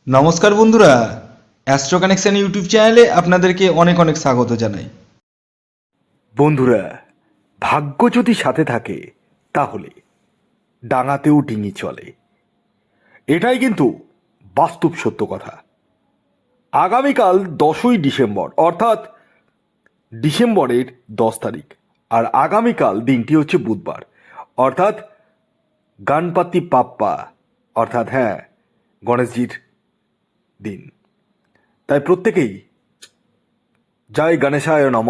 নমস্কার বন্ধুরা, astro connection YouTube চ্যানেলে আপনাদেরকে অনেক অনেক স্বাগত জানাই। বন্ধুরা, ভাগ্য যদি সাথে থাকে তাহলে ডাঙাতেও ডিঙি চলে, এটাই কিন্তু বাস্তব সত্য কথা। আগামীকাল 10ই ডিসেম্বর, অর্থাৎ ডিসেম্বরের 10 তারিখ, আর আগামীকাল দিনটি হচ্ছে বুধবার, অর্থাৎ গণপতি বাপ্পা, অর্থাৎ গণেশজির দিন। তাই প্রত্যেকেই জয় গণেশায় নম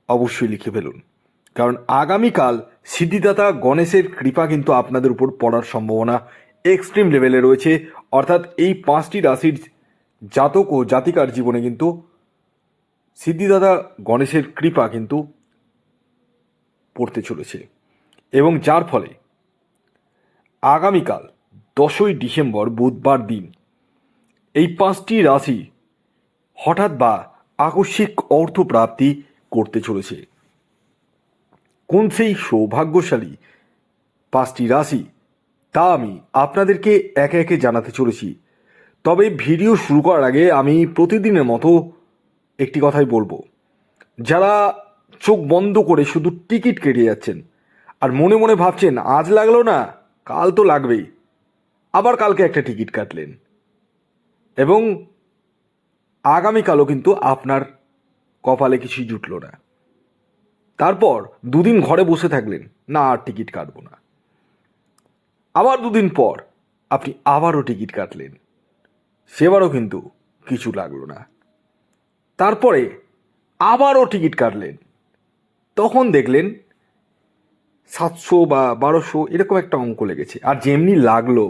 অবশ্যই লিখে ফেলুন, কারণ আগামীকাল সিদ্ধিদাতা গণেশের কৃপা কিন্তু আপনাদের উপর পড়ার সম্ভাবনা এক্সট্রিম লেভেলে রয়েছে। অর্থাৎ এই 5টি রাশির জাতক ও জাতিকার জীবনে কিন্তু সিদ্ধিদাতা গণেশের কৃপা কিন্তু পড়তে চলেছে, এবং যার ফলে আগামীকাল 10ই ডিসেম্বর বুধবার দিন এই 5টি রাশি হঠাৎ বা আকস্মিক অর্থপ্রাপ্তি করতে চলেছে। কোন সেই সৌভাগ্যশালী 5টি রাশি তা আমি আপনাদেরকে একে একে জানাতে চলেছি। তবে ভিডিও শুরু করার আগে আমি প্রতিদিনের মতো একটি কথাই বলবো, যারা চোখ বন্ধ করে শুধু টিকিট কেটে যাচ্ছেন আর মনে মনে ভাবছেন আজ লাগলো না, কাল তো লাগবেই, আবার কালকে একটা টিকিট কাটলেন এবং আগামীকালও কিন্তু আপনার কপালে কিছুই জুটলো না, তারপর দুদিন ঘরে বসে থাকলেন, না আর টিকিট কাটবো না, আবার দুদিন পর আপনি আবারও টিকিট কাটলেন, সেবারও কিন্তু কিছু লাগলো না, তারপরে আবারও টিকিট কাটলেন, তখন দেখলেন 700 বা 1200 এরকম একটা অঙ্ক লেগেছে, আর যেমনি লাগলো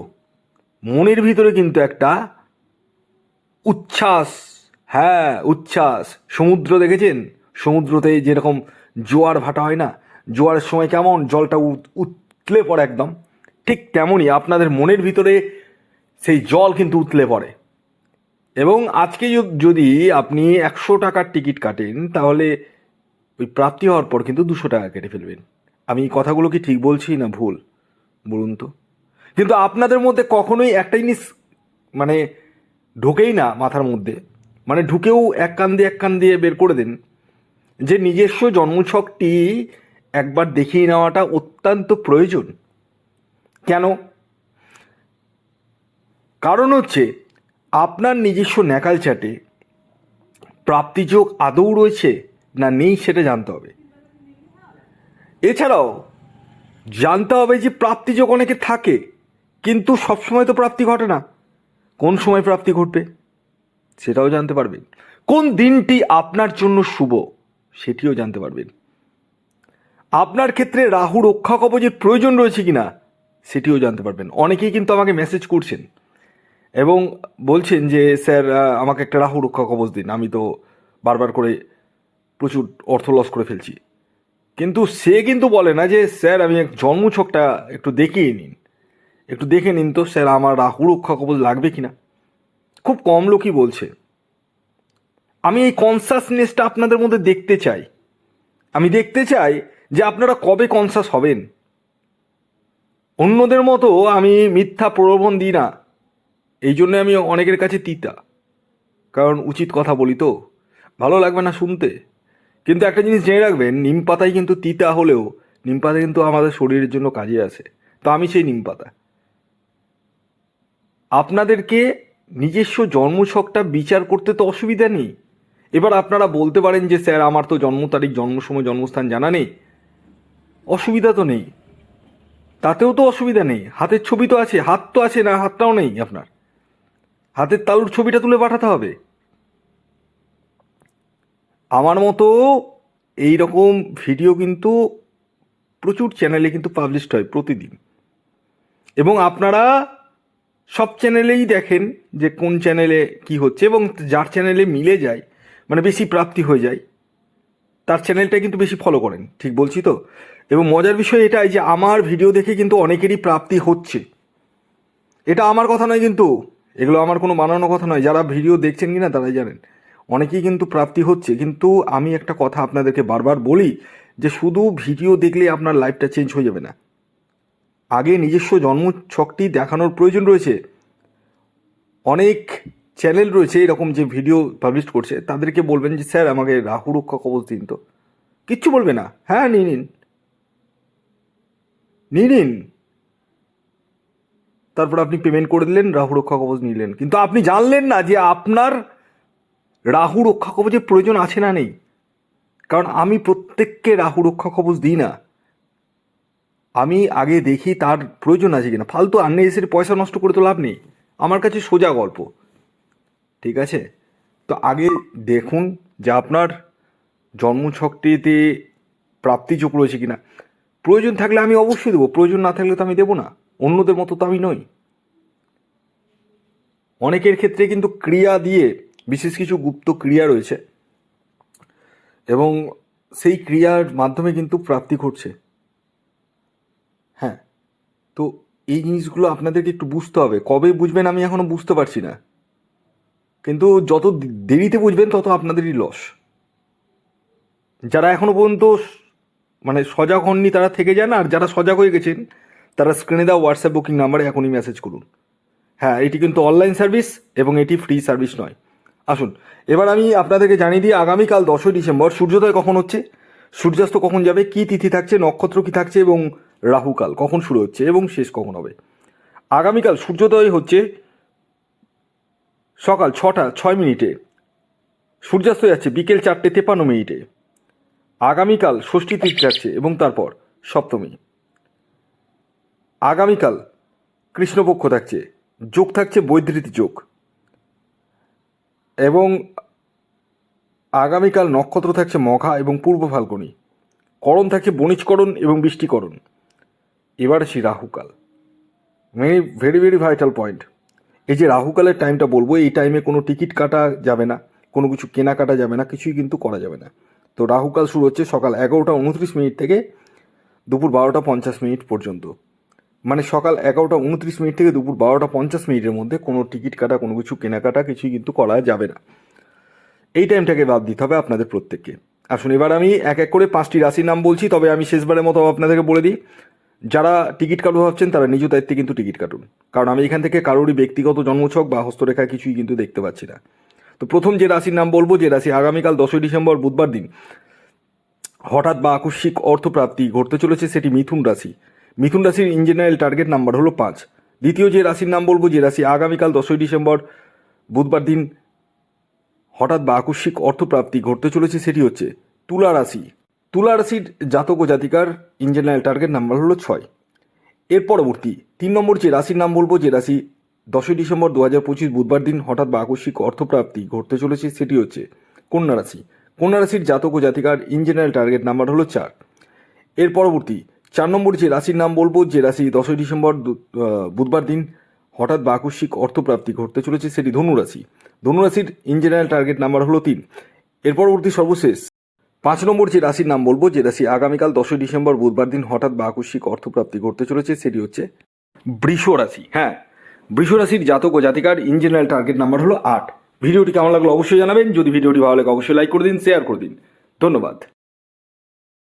মনের ভিতরে কিন্তু একটা উচ্ছ্বাস, উচ্ছ্বাস। সমুদ্র দেখেছেন? সমুদ্রতে যেরকম জোয়ার ভাটা হয় না, জোয়ারের সময় কেমন জলটা উতলে পড়ে একদম, ঠিক তেমনই আপনাদের মনের ভিতরে সেই জল কিন্তু উতলে পড়ে। এবং আজকে যদি আপনি 100 টাকার টিকিট কাটেন, তাহলে ওই প্রাপ্তি হওয়ার পর কিন্তু 200 টাকা কেটে ফেলবেন। আমি এই কথাগুলো কি ঠিক বলছি না ভুল বলুন তো? কিন্তু আপনাদের মধ্যে কখনোই একটা জিনিস মানে ঢোকেই না মাথার মধ্যে, মানে ঢুকেও এক কান দিয়ে বের করে দেন, যে নিজস্ব জন্মছকটি একবার দেখিয়ে নেওয়াটা অত্যন্ত প্রয়োজন। কেন? কারণ হচ্ছে আপনার নিজস্ব ন্যাকাল চাটে প্রাপ্তিযোগ আদৌ রয়েছে না নেই সেটা জানতে হবে। এছাড়াও জানতে হবে যে প্রাপ্তিযোগ অনেকে থাকে, কিন্তু সবসময় তো প্রাপ্তি ঘটে না, কোন সময় প্রাপ্তি ঘটবে সেটাও জানতে পারবেন। কোন দিনটি আপনার জন্য শুভ সেটিও জানতে পারবেন। আপনার ক্ষেত্রে রাহু রক্ষা কবচের প্রয়োজন রয়েছে কিনা সেটিও জানতে পারবেন। অনেকেই কিন্তু আমাকে মেসেজ করছেন এবং বলছেন যে স্যার আমাকে একটা রাহু রক্ষা কবচ দিন, আমি তো বারবার করে প্রচুর অর্থ লস করে ফেলছি। কিন্তু সে কিন্তু বলে না যে স্যার আমি জন্মছকটা একটু দেখিয়ে নিন, একটু দেখে নিন তো স্যার আমার রাহু রক্ষা কবচ লাগবে কিনা। খুব কম লোকই বলছে। আমি এই কনসাসনেসটা আপনাদের মধ্যে দেখতে চাই। আমি দেখতে চাই যে আপনারা কবে কনসাস হবেন। অন্যদের মতো আমি মিথ্যা প্রলোভন দিই না, এই জন্য আমি অনেকের কাছে তিতা, কারণ উচিত কথা বলি তো, ভালো লাগবে না শুনতে। কিন্তু একটা জিনিস জেনে রাখবেন, নিম পাতাই কিন্তু তিতা হলেও নিম পাতা কিন্তু আমাদের শরীরের জন্য কাজে আসে। তো আমি সেই নিম পাতা। আপনাদেরকে নিজস্ব জন্মছকটা বিচার করতে তো অসুবিধা নেই। এবার আপনারা বলতে পারেন যে স্যার আমার তো জন্ম তারিখ, জন্ম সময়, জন্মস্থান জানা নেই। অসুবিধা তো নেই, তাতেও তো অসুবিধা নেই। হাতের ছবি তো আছে, হাত তো আছে না, হাতটাও নেই আপনার, হাতের তালুর ছবিটা তুলে পাঠাতে হবে। আমার মতো এই রকম ভিডিও কিন্তু প্রচুর চ্যানেলে কিন্তু পাবলিশড হয় প্রতিদিন, এবং আপনারা সব চ্যানেলেই দেখেন যে কোন চ্যানেলে কি হচ্ছে, এবং যার চ্যানেলে মিলে যায়, মানে বেশি প্রাপ্তি হয়ে যায়, তার চ্যানেলটা কিন্তু বেশি ফলো করেন। ঠিক বলছি তো? এবং মজার বিষয় এটাই যে আমার ভিডিও দেখে কিন্তু অনেকেরই প্রাপ্তি হচ্ছে। এটা আমার কথা নয়, কিন্তু এগুলো আমার কোনো বানানো কথা নয়, যারা ভিডিও দেখছেন কিনা তারাই জানেন। অনেকেই কিন্তু প্রাপ্তি হচ্ছে। কিন্তু আমি একটা কথা আপনাদেরকে বারবার বলি যে শুধু ভিডিও দেখলে আপনার লাইফটা চেঞ্জ হয়ে যাবে না, আগে নিজস্ব জন্ম ছকটি দেখানোর প্রয়োজন রয়েছে। অনেক চ্যানেল রয়েছে এরকম যে ভিডিও পাবলিশ করছে, তাদেরকে বলবেন যে স্যার আমাকে রাহু রক্ষা কবচ দিন। তো কিচ্ছু বলবে না, হ্যাঁ নিয়ে নিন নিয়ে নিন, তারপর আপনি পেমেন্ট করে দিলেন, রাহু রক্ষা কবচ নিলেন, কিন্তু আপনি জানলেন না যে আপনার রাহু রক্ষা কবচের প্রয়োজন আছে না নেই। কারণ আমি প্রত্যেককে রাহু রক্ষা কবচ দিই না, আমি আগে দেখি তার প্রয়োজন আছে কিনা। ফালতু আননেসেসারি পয়সা নষ্ট করে তো লাভ নেই, আমার কাছে সোজা গল্প, ঠিক আছে? তো আগে দেখুন যে আপনার জন্মছকটিতে প্রাপ্তিযোগ রয়েছে কিনা। প্রয়োজন থাকলে আমি অবশ্যই দেবো, প্রয়োজন না থাকলে তো আমি দেবো না, অন্যদের মতো তো আমি নই। অনেকের ক্ষেত্রে কিন্তু ক্রিয়া দিয়ে, বিশেষ কিছু গুপ্ত ক্রিয়া রয়েছে এবং সেই ক্রিয়ার মাধ্যমে কিন্তু প্রাপ্তি ঘটছে। হ্যাঁ, তো এই জিনিসগুলো আপনাদেরকে একটু বুঝতে হবে। কবে বুঝবেন আমি এখনো বুঝতে পারছি না, কিন্তু যত দেরিতে বুঝবেন তত আপনাদেরই লস। যারা এখনো পর্যন্ত মানে সজাগ হননি তারা থেকে যান, আর যারা সজাগ হয়ে গেছেন তারা স্ক্রিনে দেওয়া হোয়াটসঅ্যাপ বুকিং নাম্বারে এখনই মেসেজ করুন। হ্যাঁ, এটি কিন্তু অনলাইন সার্ভিস এবং এটি ফ্রি সার্ভিস নয়। আসুন এবার আমি আপনাদেরকে জানিয়ে দিই, আগামীকাল 10ই ডিসেম্বর সূর্যোদয় কখন হচ্ছে, সূর্যাস্ত কখন যাবে, কী তিথি থাকছে, নক্ষত্র কী থাকছে এবং রাহুকাল কখন শুরু হচ্ছে এবং শেষ কখন হবে। আগামীকাল সূর্যোদয় হচ্ছে সকাল 6টা 6 মিনিটে, সূর্যাস্ত যাচ্ছে বিকেল 4টে 53 মিনিটে। আগামীকাল ষষ্ঠী তিথি থাকছে এবং তারপর সপ্তমী। আগামীকাল কৃষ্ণপক্ষ থাকছে, যোগ থাকছে বৈধৃতি যোগ, এবং আগামীকাল নক্ষত্র থাকছে মঘা এবং পূর্ব ফাল্গুনী, করণ থাকছে বণিজকরণ এবং বৃষ্টিকরণ। এবার আসি রাহুকাল, ভেরি ভেরি ভাইটাল পয়েন্ট। এই যে রাহুকালের টাইমটা বলবো, এই টাইমে কোনো টিকিট কাটা যাবে না, কোনো কিছু কেনাকাটা যাবে না, কিছুই কিন্তু করা যাবে না। তো রাহুকাল শুরু হচ্ছে সকাল 11টা 29 মিনিট থেকে দুপুর 12টা 50 মিনিট পর্যন্ত। মানে সকাল 11টা 29 মিনিট থেকে দুপুর 12টা 50 মিনিটের মধ্যে কোনো টিকিট কাটা, কোনো কিছু কেনাকাটা কিছুই কিন্তু করা যাবে না। এই টাইমটাকে বাদ দিতে হবে আপনাদের প্রত্যেককে। আসুন এবার আমি এক এক করে 5টি রাশির নাম বলছি, তবে আমি শেষবারের মতো আপনাদেরকে বলে দিই, যারা টিকিট কাটু ভাবছেন তারা নিজ দায়িত্বে কিন্তু টিকিট কাটুন, কারণ আমি এখান থেকে কারোরই ব্যক্তিগত জন্মছক বা হস্তরেখা কিছুই কিন্তু দেখতে পাচ্ছি না। তো প্রথম যে রাশির নাম বলবো, যে রাশি আগামীকাল 10ই ডিসেম্বর বুধবার দিন হঠাৎ বা আকস্মিক অর্থপ্রাপ্তি ঘটতে চলেছে, সেটি মিথুন রাশি। মিথুন রাশির ইন জেনারেল টার্গেট নাম্বার হলো 5। দ্বিতীয় যে রাশির নাম বলবো, যে রাশি আগামীকাল 10ই ডিসেম্বর বুধবার দিন হঠাৎ বা আকস্মিক অর্থপ্রাপ্তি ঘটতে চলেছে, সেটি হচ্ছে তুলা রাশি। তুলা রাশির জাতক ও জাতিকার ইন জেনারেল টার্গেট নাম্বার হলো 6। এর পরবর্তী 3 নম্বর যে রাশির নাম বলবো, যে রাশি 10ই ডিসেম্বর 2025 বুধবার দিন হঠাৎ বা আকস্মিক অর্থপ্রাপ্তি ঘটতে চলেছে, সেটি হচ্ছে কন্যা রাশি। কন্যা রাশির জাতক ও জাতিকার ইন জেনারেল টার্গেট নাম্বার হলো 4। এর পরবর্তী 4 নম্বর যে রাশির নাম বলবো, যে রাশি 10ই ডিসেম্বর বুধবার দিন হঠাৎ বা আকস্মিক অর্থপ্রাপ্তি ঘটতে চলেছে, সেটি ধনু রাশি। ধনু রাশির ইন জেনারেল টার্গেট নাম্বার হলো 3। এর পরবর্তী সর্বশেষ 5 নম্বর যে রাশির নাম বলবো, যে রাশি আগামীকাল 10ই ডিসেম্বর বুধবার দিন হঠাৎ বা আকস্মিক অর্থপ্রাপ্তি ঘটতে চলেছে, সেটি হচ্ছে বৃষ রাশি। হ্যাঁ, বৃষ রাশির জাতক ও জাতিকার ইন জেনারেল টার্গেট নাম্বার হলো 8। ভিডিওটি কেমন লাগলো অবশ্যই জানাবেন। যদি ভিডিওটি ভালো লাগে অবশ্যই লাইক করে দিন, শেয়ার করে দিন। ধন্যবাদ।